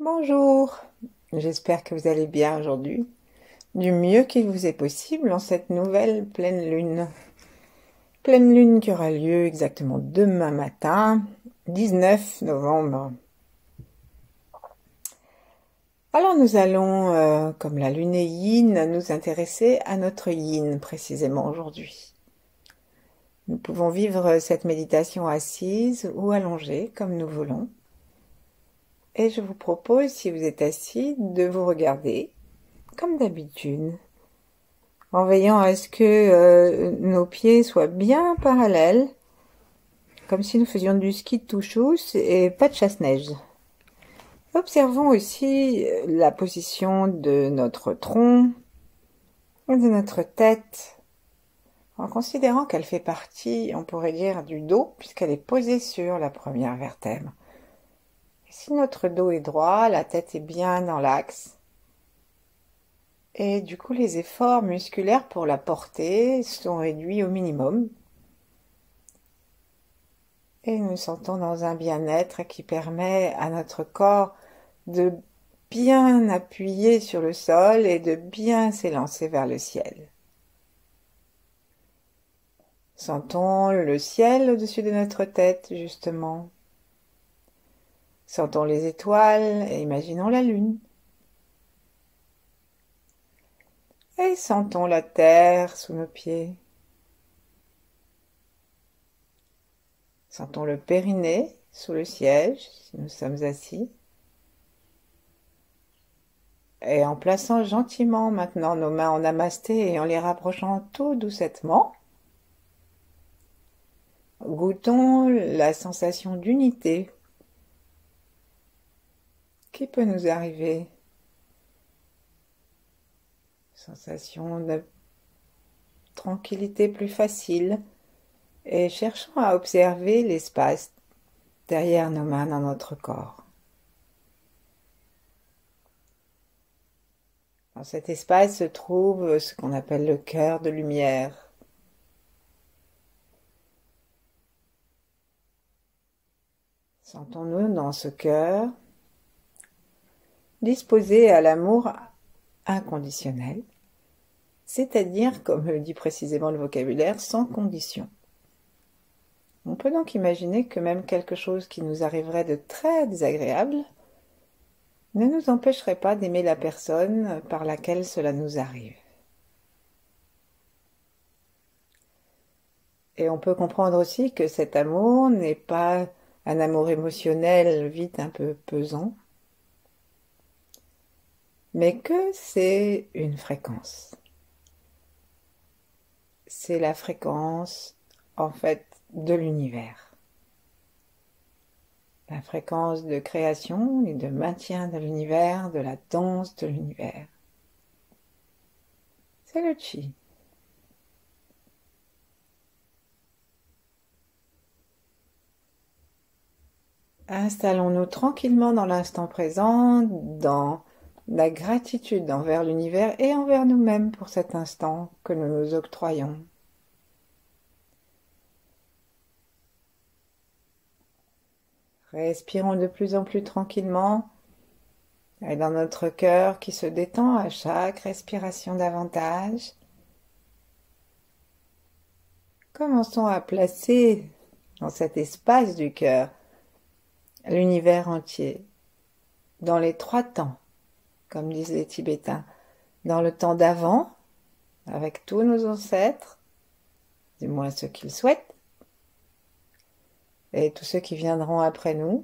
Bonjour, j'espère que vous allez bien aujourd'hui, du mieux qu'il vous est possible en cette nouvelle pleine lune. Pleine lune qui aura lieu exactement demain matin, 19 novembre. Alors nous allons, comme la lune est yin, nous intéresser à notre yin précisément aujourd'hui. Nous pouvons vivre cette méditation assise ou allongée comme nous voulons. Et je vous propose, si vous êtes assis, de vous regarder comme d'habitude, en veillant à ce que nos pieds soient bien parallèles, comme si nous faisions du ski de touchous et pas de chasse-neige. Observons aussi la position de notre tronc et de notre tête, en considérant qu'elle fait partie, on pourrait dire, du dos, puisqu'elle est posée sur la première vertèbre. Et si notre dos est droit, la tête est bien dans l'axe. Et du coup, les efforts musculaires pour la porter sont réduits au minimum. Et nous sentons dans un bien-être qui permet à notre corps de bien appuyer sur le sol et de bien s'élancer vers le ciel. Sentons le ciel au-dessus de notre tête, justement. Sentons les étoiles et imaginons la lune. Et sentons la terre sous nos pieds. Sentons le périnée sous le siège, si nous sommes assis. Et en plaçant gentiment maintenant nos mains en namasté et en les rapprochant tout doucement, goûtons la sensation d'unité qui peut nous arriver. Sensation de tranquillité plus facile et cherchons à observer l'espace derrière nos mains dans notre corps. Dans cet espace se trouve ce qu'on appelle le cœur de lumière. Sentons-nous dans ce cœur disposé à l'amour inconditionnel, c'est-à-dire, comme le dit précisément le vocabulaire, sans condition. On peut donc imaginer que même quelque chose qui nous arriverait de très désagréable ne nous empêcherait pas d'aimer la personne par laquelle cela nous arrive. Et on peut comprendre aussi que cet amour n'est pas un amour émotionnel vite un peu pesant, mais que c'est une fréquence. C'est la fréquence, en fait, de l'univers. La fréquence de création et de maintien de l'univers, de la danse de l'univers. C'est le chi. Installons-nous tranquillement dans l'instant présent, dans la gratitude envers l'univers et envers nous-mêmes pour cet instant que nous nous octroyons. Respirons de plus en plus tranquillement et dans notre cœur qui se détend à chaque respiration davantage. Commençons à placer dans cet espace du cœur l'univers entier, dans les trois temps, comme disent les Tibétains, dans le temps d'avant, avec tous nos ancêtres, du moins ceux qu'ils souhaitent, et tous ceux qui viendront après nous,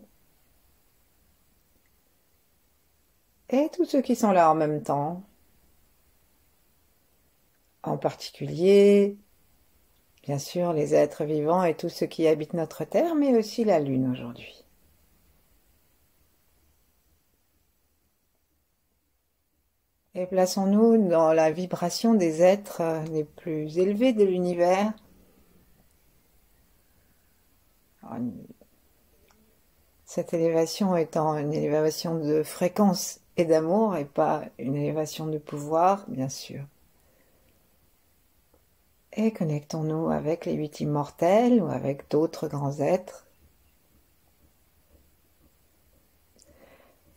et tous ceux qui sont là en même temps, en particulier, bien sûr, les êtres vivants et tous ceux qui habitent notre Terre, mais aussi la Lune aujourd'hui. Et plaçons-nous dans la vibration des êtres les plus élevés de l'univers. Cette élévation étant une élévation de fréquence et d'amour et pas une élévation de pouvoir, bien sûr. Et connectons-nous avec les huit immortels ou avec d'autres grands êtres.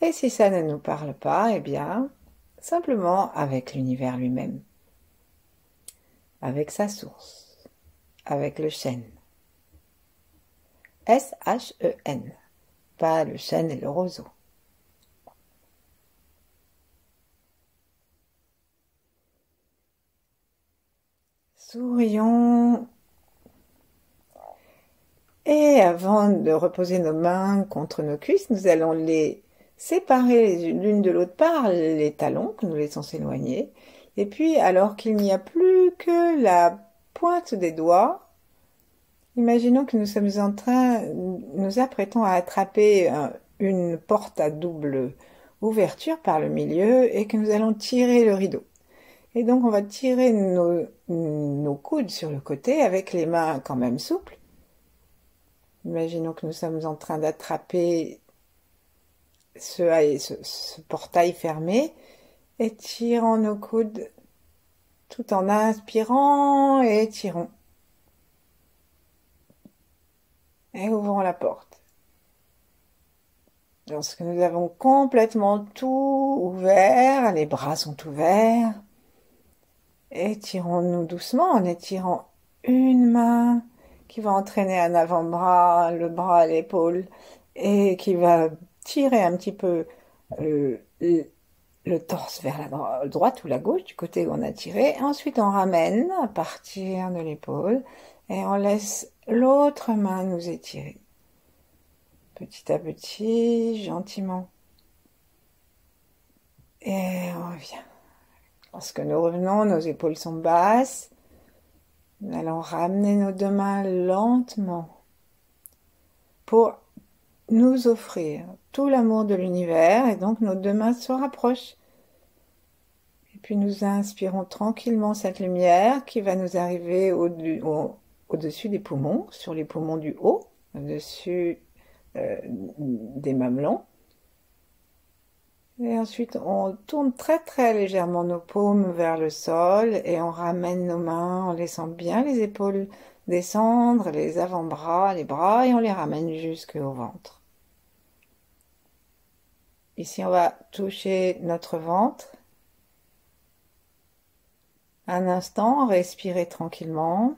Et si ça ne nous parle pas, eh bien, simplement avec l'univers lui-même, avec sa source, avec le chêne. S-H-E-N, pas le chêne et le roseau. Sourions. Et avant de reposer nos mains contre nos cuisses, nous allons les séparer l'une de l'autre par les talons, que nous laissons s'éloigner. Et puis, alors qu'il n'y a plus que la pointe des doigts, imaginons que nous sommes en train, nous apprêtons à attraper une porte à double ouverture par le milieu et que nous allons tirer le rideau. Et donc, on va tirer nos coudes sur le côté avec les mains quand même souples. Imaginons que nous sommes en train d'attraper ce portail fermé et tirons nos coudes tout en inspirant et tirons. Et ouvrons la porte. Lorsque nous avons complètement tout ouvert, les bras sont ouverts, étirons-nous doucement en étirant une main qui va entraîner un avant-bras, le bras à l'épaule et qui va tirer un petit peu le torse vers la droite ou la gauche du côté où on a tiré. Ensuite, on ramène à partir de l'épaule et on laisse l'autre main nous étirer. Petit à petit, gentiment. Et on revient. Lorsque nous revenons, nos épaules sont basses. Nous allons ramener nos deux mains lentement pour nous offrir tout l'amour de l'univers et donc nos deux mains se rapprochent. Et puis nous inspirons tranquillement cette lumière qui va nous arriver au-dessus des poumons, sur les poumons du haut, au-dessus des mamelons. Et ensuite, on tourne très très légèrement nos paumes vers le sol et on ramène nos mains en laissant bien les épaules descendre, les avant-bras, les bras et on les ramène jusqu'au ventre. Ici, on va toucher notre ventre. Un instant, respirez tranquillement.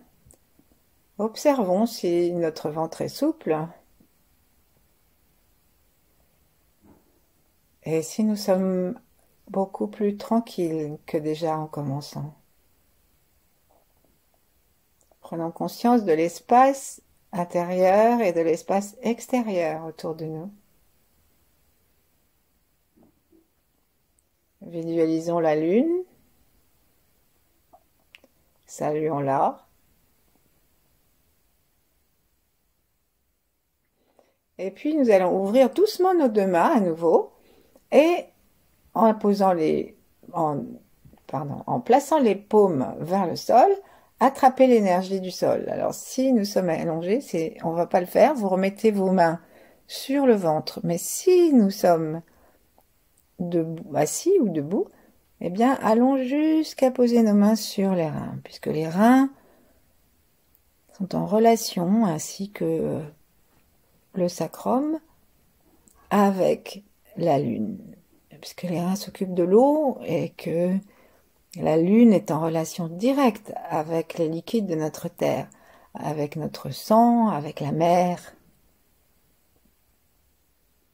Observons si notre ventre est souple. Et si nous sommes beaucoup plus tranquilles que déjà en commençant. Prenons conscience de l'espace intérieur et de l'espace extérieur autour de nous. Visualisons la lune. Saluons-la. Et puis nous allons ouvrir doucement nos deux mains à nouveau et en plaçant les paumes vers le sol, attraper l'énergie du sol. Alors si nous sommes allongés, on ne va pas le faire, vous remettez vos mains sur le ventre. Mais si nous sommes assis ou debout, eh bien allons jusqu'à poser nos mains sur les reins, puisque les reins sont en relation ainsi que le sacrum avec la lune, puisque les reins s'occupent de l'eau et que la lune est en relation directe avec les liquides de notre terre, avec notre sang, avec la mer.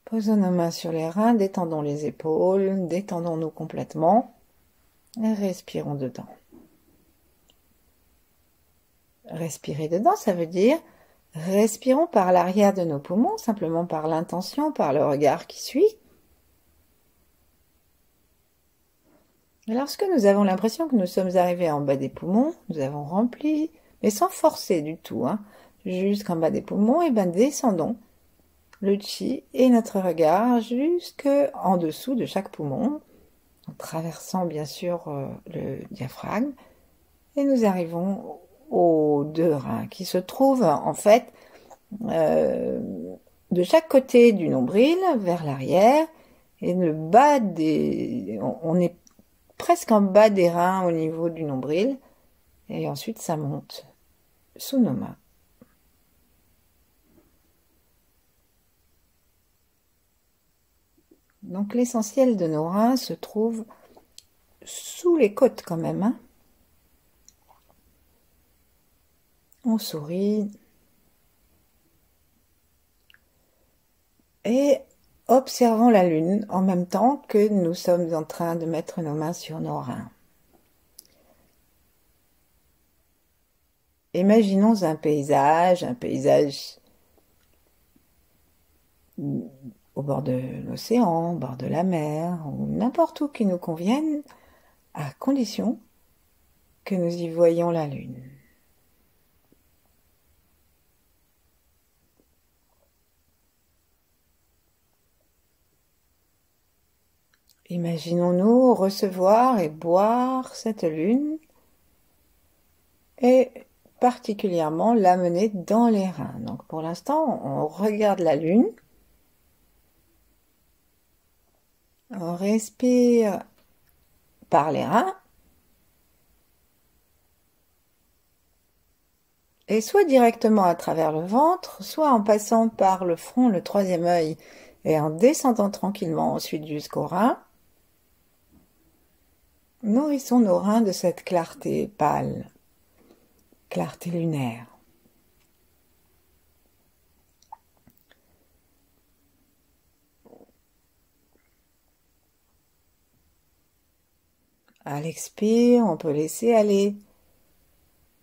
Posons nos mains sur les reins, détendons les épaules, détendons-nous complètement et respirons dedans. Respirer dedans, ça veut dire respirons par l'arrière de nos poumons, simplement par l'intention, par le regard qui suit. Et lorsque nous avons l'impression que nous sommes arrivés en bas des poumons, nous avons rempli, mais sans forcer du tout, jusqu'en bas des poumons, et bien descendons le chi et notre regard jusqu'en dessous de chaque poumon, en traversant bien sûr le diaphragme, et nous arrivons aux deux reins qui se trouvent en fait de chaque côté du nombril vers l'arrière et le bas on est presque en bas des reins au niveau du nombril et ensuite ça monte sous nos mains. Donc l'essentiel de nos reins se trouve sous les côtes quand même, hein. On sourit et observons la lune en même temps que nous sommes en train de mettre nos mains sur nos reins. Imaginons un paysage au bord de l'océan, au bord de la mer, ou n'importe où qui nous convienne, à condition que nous y voyions la lune. Imaginons-nous recevoir et boire cette lune et particulièrement l'amener dans les reins. Donc pour l'instant, on regarde la lune, on respire par les reins et soit directement à travers le ventre, soit en passant par le front, le troisième œil, et en descendant tranquillement ensuite jusqu'aux reins. Nourrissons nos reins de cette clarté pâle, clarté lunaire. À l'expire, on peut laisser aller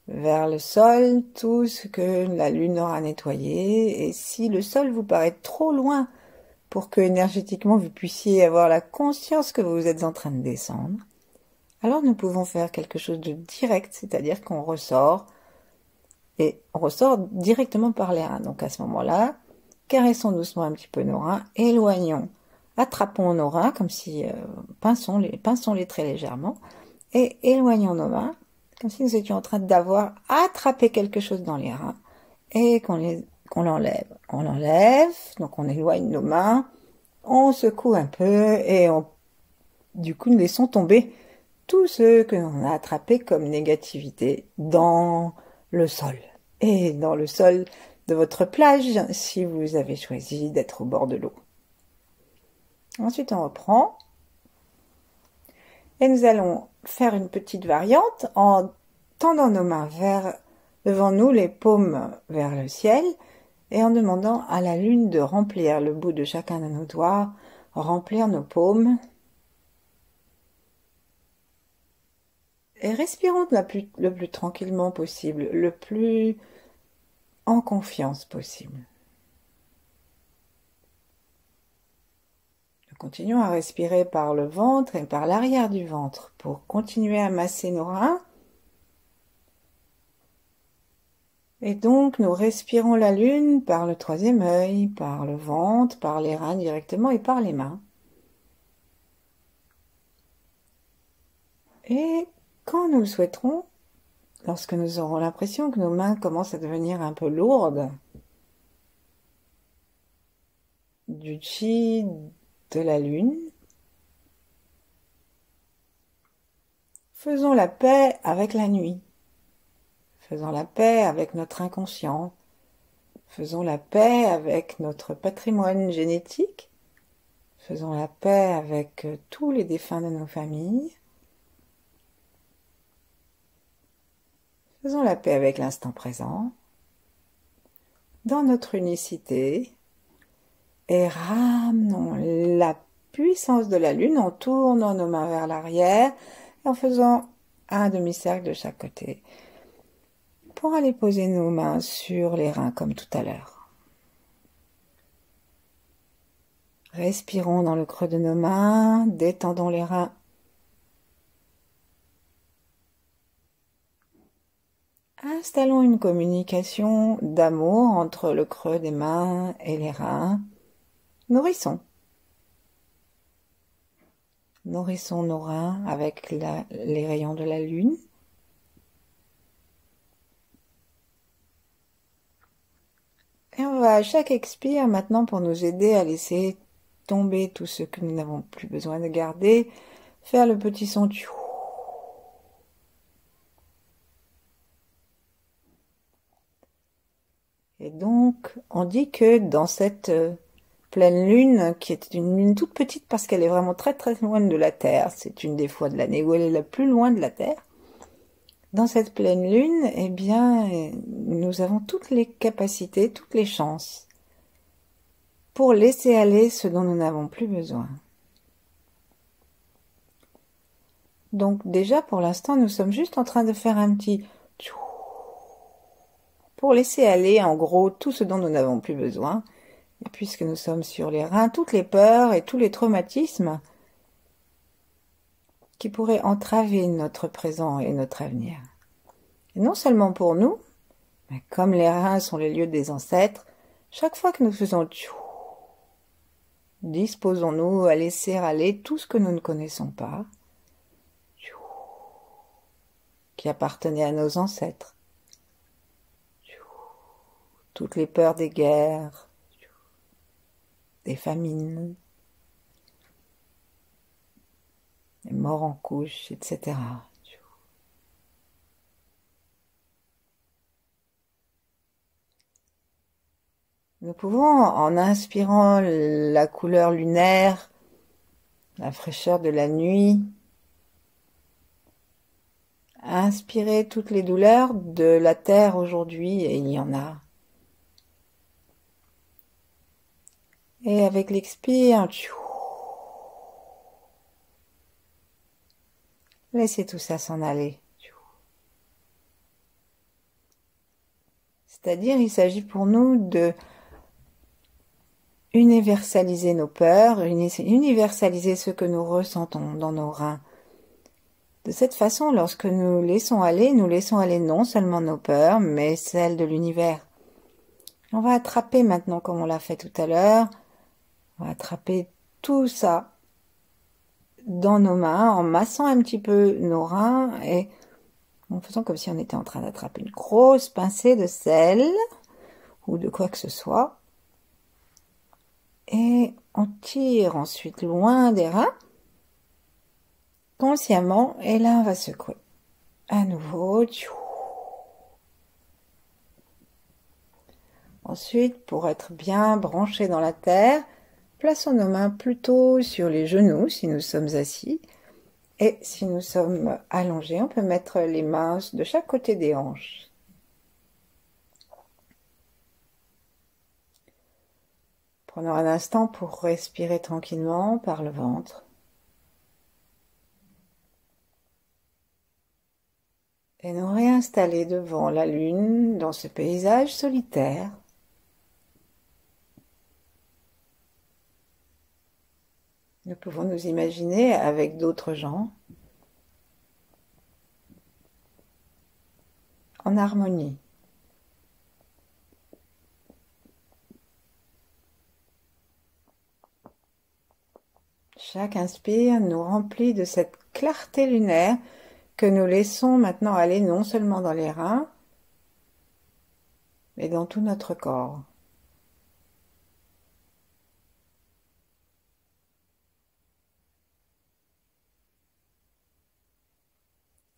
vers le sol tout ce que la lune aura nettoyé. Et si le sol vous paraît trop loin pour que énergétiquement vous puissiez avoir la conscience que vous êtes en train de descendre, alors nous pouvons faire quelque chose de direct, c'est-à-dire qu'on ressort et on ressort directement par les reins. Donc à ce moment-là, caressons doucement un petit peu nos reins, éloignons, attrapons nos reins comme si pinçons-les très légèrement et éloignons nos mains comme si nous étions en train d'avoir attrapé quelque chose dans les reins et qu'on l'enlève. On l'enlève, donc on éloigne nos mains, on secoue un peu et du coup nous laissons tomber tout ce que l'on a attrapé comme négativité dans le sol. Et dans le sol de votre plage, si vous avez choisi d'être au bord de l'eau. Ensuite, on reprend. Et nous allons faire une petite variante en tendant nos mains devant nous, les paumes vers le ciel, et en demandant à la lune de remplir le bout de chacun de nos doigts, remplir nos paumes. Et respirons le plus tranquillement possible, le plus en confiance possible. Nous continuons à respirer par le ventre et par l'arrière du ventre pour continuer à masser nos reins. Et donc, nous respirons la lune par le troisième œil, par le ventre, par les reins directement et par les mains. Et quand nous le souhaiterons, lorsque nous aurons l'impression que nos mains commencent à devenir un peu lourdes, du chi de la lune, faisons la paix avec la nuit. Faisons la paix avec notre inconscient. Faisons la paix avec notre patrimoine génétique. Faisons la paix avec tous les défunts de nos familles. Faisons la paix avec l'instant présent, dans notre unicité, et ramenons la puissance de la lune en tournant nos mains vers l'arrière et en faisant un demi-cercle de chaque côté pour aller poser nos mains sur les reins comme tout à l'heure. Respirons dans le creux de nos mains, détendons les reins. Installons une communication d'amour entre le creux des mains et les reins. Nourrissons. Nourrissons nos reins avec les rayons de la lune. Et on va à chaque expire maintenant pour nous aider à laisser tomber tout ce que nous n'avons plus besoin de garder, faire le petit son tchou. Et donc, on dit que dans cette pleine lune, qui est une lune toute petite parce qu'elle est vraiment très très loin de la Terre. C'est une des fois de l'année où elle est la plus loin de la Terre. Dans cette pleine lune, eh bien, nous avons toutes les capacités, toutes les chances pour laisser aller ce dont nous n'avons plus besoin. Donc déjà, pour l'instant, nous sommes juste en train de faire un petit pour laisser aller, en gros, tout ce dont nous n'avons plus besoin. Et puisque nous sommes sur les reins, toutes les peurs et tous les traumatismes qui pourraient entraver notre présent et notre avenir. Et non seulement pour nous, mais comme les reins sont les lieux des ancêtres, chaque fois que nous faisons disposons-nous à laisser aller tout ce que nous ne connaissons pas, qui appartenait à nos ancêtres. Toutes les peurs des guerres, des famines, des morts en couches, etc. Nous pouvons, en inspirant la couleur lunaire, la fraîcheur de la nuit, inspirer toutes les douleurs de la terre aujourd'hui, et il y en a. Et avec l'expire, laissez tout ça s'en aller. C'est-à-dire, il s'agit pour nous de universaliser nos peurs, universaliser ce que nous ressentons dans nos reins. De cette façon, lorsque nous laissons aller non seulement nos peurs, mais celles de l'univers. On va attraper maintenant, comme on l'a fait tout à l'heure, on va attraper tout ça dans nos mains, en massant un petit peu nos reins et en faisant comme si on était en train d'attraper une grosse pincée de sel ou de quoi que ce soit. Et on tire ensuite loin des reins, consciemment, et là on va secouer. À nouveau. Ensuite, pour être bien branché dans la terre, plaçons nos mains plutôt sur les genoux si nous sommes assis. Et si nous sommes allongés, on peut mettre les mains de chaque côté des hanches. Prenons un instant pour respirer tranquillement par le ventre. Et nous réinstaller devant la lune dans ce paysage solitaire. Nous pouvons nous imaginer avec d'autres gens en harmonie. Chaque inspire nous remplit de cette clarté lunaire que nous laissons maintenant aller non seulement dans les reins, mais dans tout notre corps.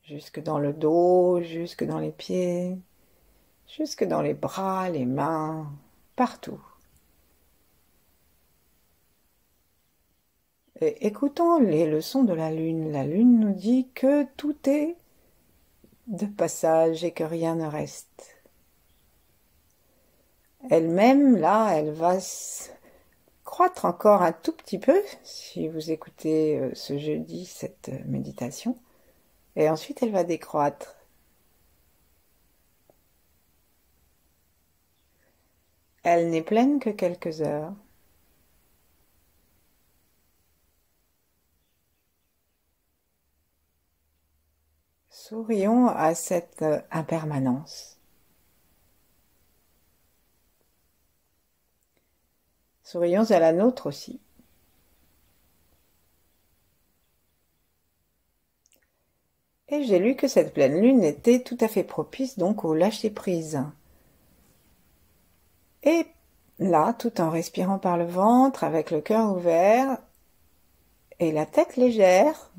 Jusque dans le dos, jusque dans les pieds, jusque dans les bras, les mains, partout. Et écoutons les leçons de la lune. La lune nous dit que tout est de passage et que rien ne reste. Elle-même, là, elle va croître encore un tout petit peu, si vous écoutez ce jeudi, cette méditation. Et ensuite, elle va décroître. Elle n'est pleine que quelques heures. Sourions à cette impermanence. Sourions à la nôtre aussi. Et j'ai lu que cette pleine lune était tout à fait propice donc au lâcher-prise. Et là, tout en respirant par le ventre, avec le cœur ouvert et la tête légère,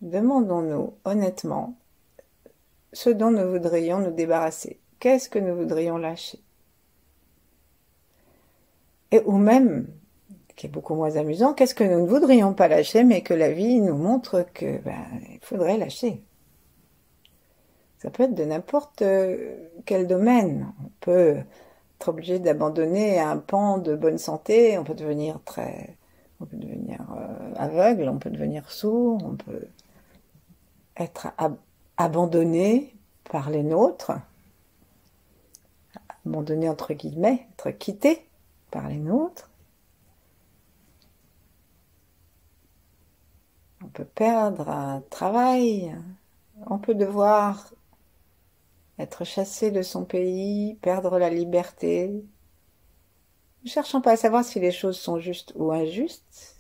demandons-nous honnêtement ce dont nous voudrions nous débarrasser. Qu'est-ce que nous voudrions lâcher? ou même, qui est beaucoup moins amusant, qu'est-ce que nous ne voudrions pas lâcher, mais que la vie nous montre que il faudrait lâcher. Ça peut être de n'importe quel domaine. On peut être obligé d'abandonner un pan de bonne santé, on peut devenir aveugle, on peut devenir sourd, on peut être abandonné par les nôtres, abandonné entre guillemets, être quitté par les nôtres. On peut perdre un travail, on peut devoir être chassé de son pays, perdre la liberté. Ne cherchons pas à savoir si les choses sont justes ou injustes.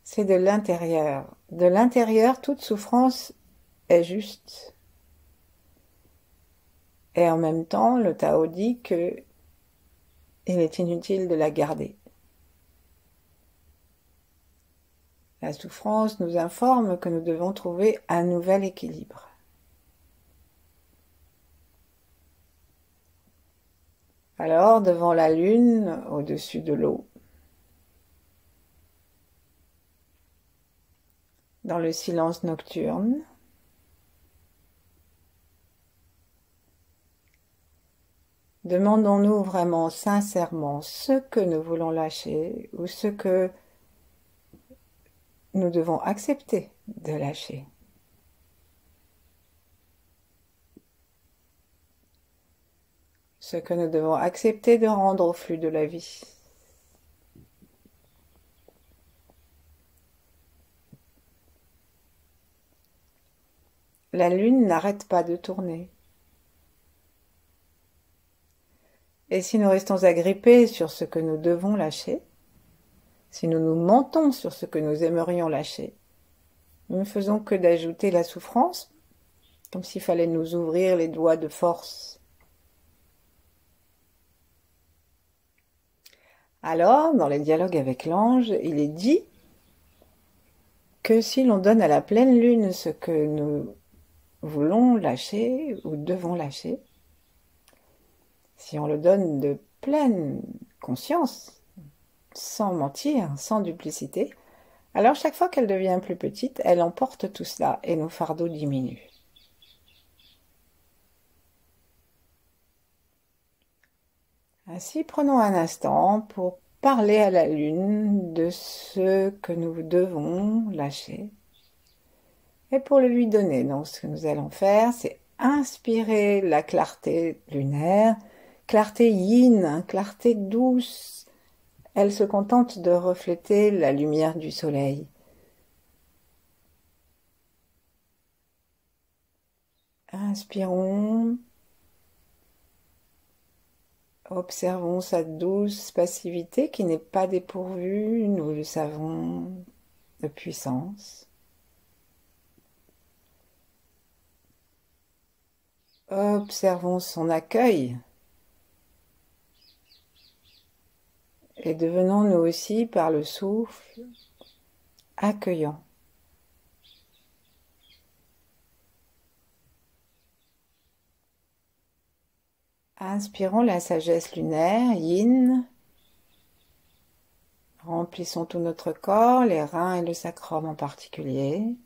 C'est de l'intérieur. De l'intérieur, toute souffrance est juste. Et en même temps, le Tao dit que il est inutile de la garder. La souffrance nous informe que nous devons trouver un nouvel équilibre. Alors, devant la lune, au-dessus de l'eau, dans le silence nocturne, demandons-nous vraiment sincèrement ce que nous voulons lâcher ou ce que nous devons accepter de lâcher. Ce que nous devons accepter de rendre au flux de la vie. La lune n'arrête pas de tourner. Et si nous restons agrippés sur ce que nous devons lâcher, si nous nous mentons sur ce que nous aimerions lâcher, nous ne faisons que d'ajouter la souffrance, comme s'il fallait nous ouvrir les doigts de force. Alors, dans les dialogues avec l'ange, il est dit que si l'on donne à la pleine lune ce que nous voulons lâcher ou devons lâcher, si on le donne de pleine conscience, sans mentir, sans duplicité, alors chaque fois qu'elle devient plus petite, elle emporte tout cela et nos fardeaux diminuent. Ainsi, prenons un instant pour parler à la lune de ce que nous devons lâcher. Et pour le lui donner, donc ce que nous allons faire, c'est inspirer la clarté lunaire, clarté yin, clarté douce. Elle se contente de refléter la lumière du soleil. Inspirons. Observons sa douce passivité qui n'est pas dépourvue, nous le savons, de puissance. Observons son accueil et devenons nous aussi par le souffle accueillants. Inspirons la sagesse lunaire, yin. Remplissons tout notre corps, les reins et le sacrum en particulier.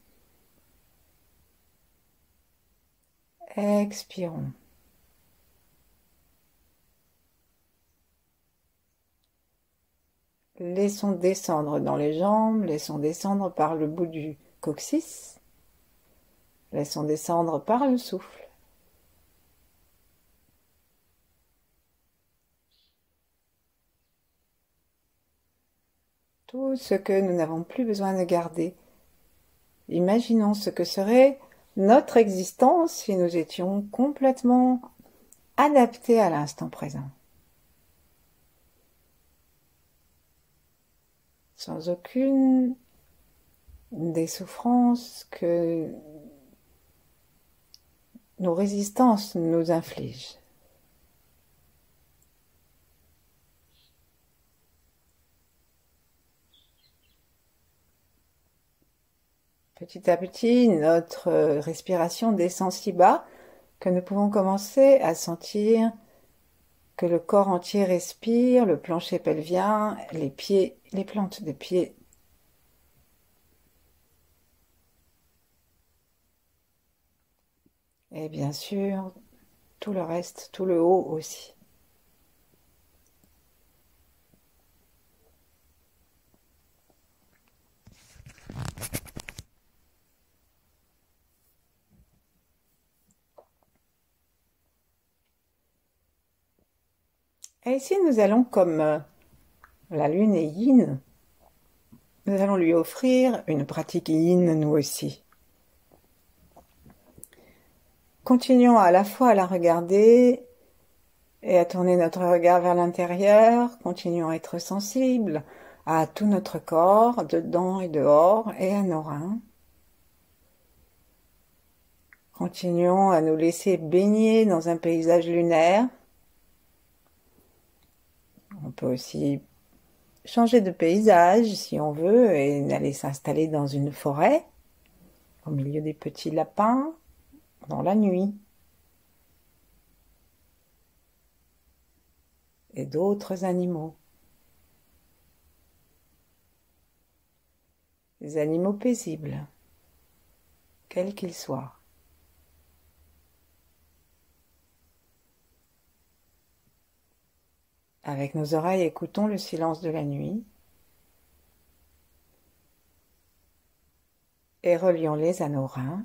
Expirons. Laissons descendre dans les jambes, laissons descendre par le bout du coccyx, laissons descendre par le souffle. Tout ce que nous n'avons plus besoin de garder. Imaginons ce que serait notre existence si nous étions complètement adaptés à l'instant présent. Sans aucune des souffrances que nos résistances nous infligent. Petit à petit, notre respiration descend si bas que nous pouvons commencer à sentir que le corps entier respire, le plancher pelvien, les pieds, les plantes des pieds. Et bien sûr, tout le reste, tout le haut aussi. Et ici, nous allons, comme la lune est yin, nous allons lui offrir une pratique yin, nous aussi. Continuons à la fois à la regarder et à tourner notre regard vers l'intérieur. Continuons à être sensibles à tout notre corps, dedans et dehors, et à nos reins. Continuons à nous laisser baigner dans un paysage lunaire. On peut aussi changer de paysage si on veut et aller s'installer dans une forêt, au milieu des petits lapins, dans la nuit. Et d'autres animaux. Des animaux paisibles, quels qu'ils soient. Avec nos oreilles, écoutons le silence de la nuit et relions-les à nos reins.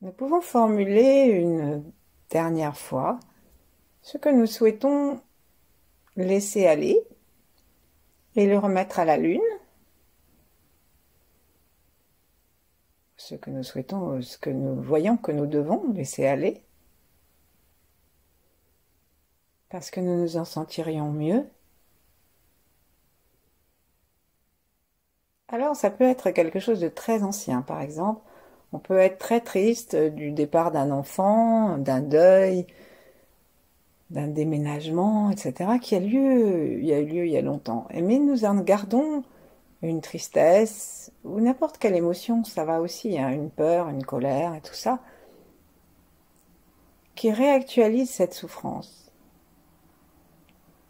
Nous pouvons formuler une dernière fois ce que nous souhaitons laisser aller et le remettre à la lune. Ce que nous souhaitons, ce que nous voyons que nous devons laisser aller, parce que nous nous en sentirions mieux. Alors ça peut être quelque chose de très ancien, par exemple. On peut être très triste du départ d'un enfant, d'un deuil, d'un déménagement, etc., qui a eu lieu il y a longtemps. Mais nous en gardons une tristesse, ou n'importe quelle émotion, ça va aussi, hein, une peur, une colère, et tout ça, qui réactualise cette souffrance.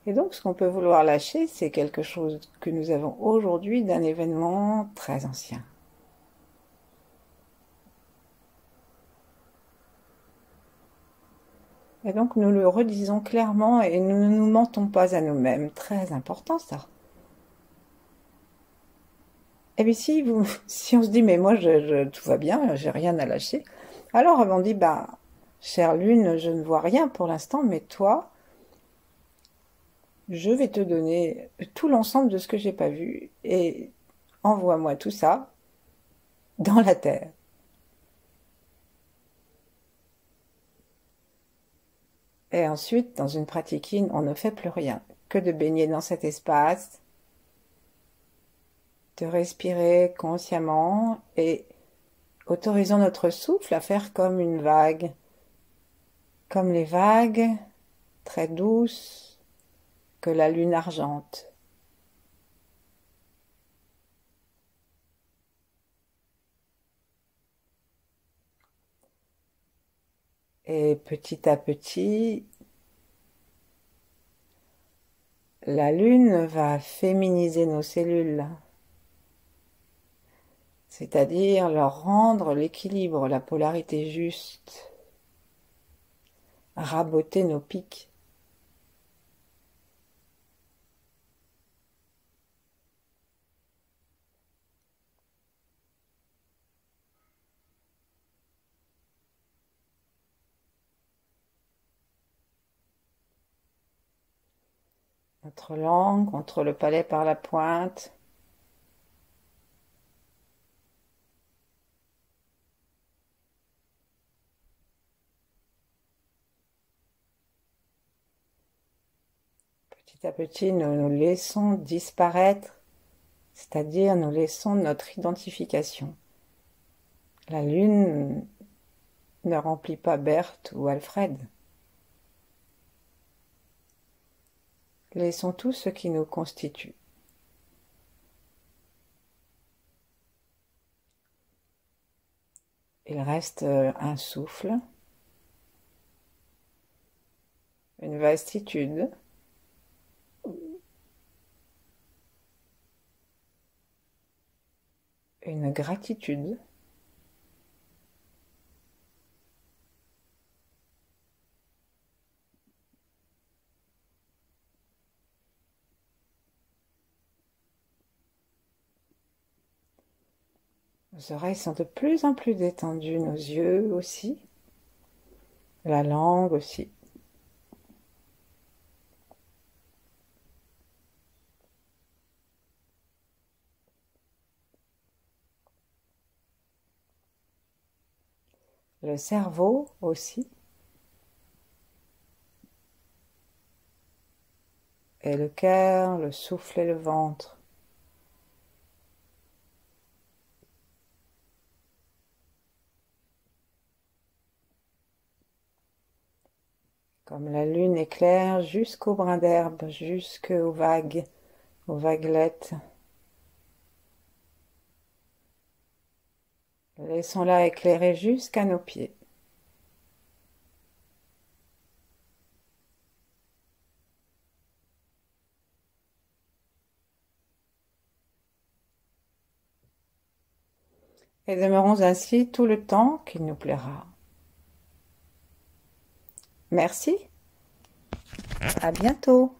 Et donc, ce qu'on peut vouloir lâcher, c'est quelque chose que nous avons aujourd'hui d'un événement très ancien. Et donc, nous le redisons clairement et nous ne nous mentons pas à nous-mêmes. Très important, ça. Et bien, si on se dit, mais moi, tout va bien, j'ai rien à lâcher, alors on dit, bah, chère lune, je ne vois rien pour l'instant, mais toi, je vais te donner tout l'ensemble de ce que j'ai pas vu et envoie-moi tout ça dans la terre. Et ensuite, dans une pratique yin, on ne fait plus rien que de baigner dans cet espace, de respirer consciemment et autorisant notre souffle à faire comme une vague, comme les vagues très douces que la lune argente. Et petit à petit, la lune va féminiser nos cellules, c'est-à-dire leur rendre l'équilibre, la polarité juste, raboter nos pics. Notre langue contre le palais par la pointe. Petit à petit, nous nous laissons disparaître, c'est-à-dire nous laissons notre identification. La lune ne remplit pas Berthe ou Alfred. Laissons tout ce qui nous constitue. Il reste un souffle, une vastitude, une gratitude, nos oreilles sont de plus en plus détendues, nos yeux aussi, la langue aussi. Le cerveau aussi, et le cœur, le souffle et le ventre. Comme la lune éclaire jusqu'au brin d'herbe, jusqu'aux vagues, aux vaguelettes. Laissons-la éclairer jusqu'à nos pieds. Et demeurons ainsi tout le temps qu'il nous plaira. Merci, à bientôt.